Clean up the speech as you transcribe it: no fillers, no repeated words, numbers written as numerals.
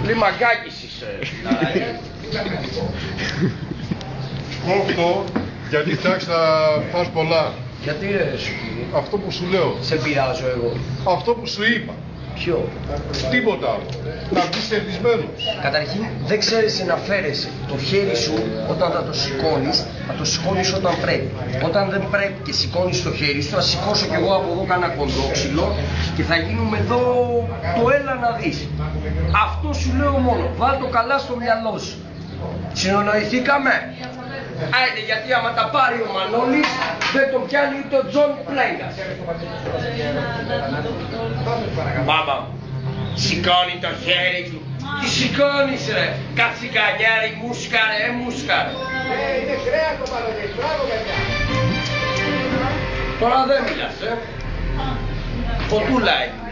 Λιμαγκάκης είσαι. Κόφτω, γιατί εντάξει θα φας πολλά. Γιατί ρε σου κύριε. Αυτό που σου λέω. Σε πειράζω εγώ. Αυτό που σου είπα. Ποιο. Τίποτα άλλο. Να βγεις κερδισμένος. Καταρχήν δεν ξέρεις να φέρεσαι το χέρι σου όταν θα το σηκώνεις, θα το σηκώνεις όταν πρέπει. Όταν δεν πρέπει και σηκώνεις το χέρι σου, θα σηκώσω κι εγώ από εδώ κάνα κοντόξυλο και θα γίνουμε εδώ το έλα να δεις. Αυτό σου λέω μόνο. Βάλ' το καλά στο μυαλό σου. Συνονοηθήκαμε. Άιντε, γιατί άμα τα πάρει ο Μανώλης δεν τον πιάνει ούτε ο Τζον Πλέγκας. Μάμα, σηκώνει το χέρι του. Τι σηκώνεις ρε, κατσικανιάρη, μουσκαρε, μουσκαρε. Είναι κρέα το παροδές, μπράβο παιδιά. Τώρα δεν μιλάς, Φωτούλα είναι.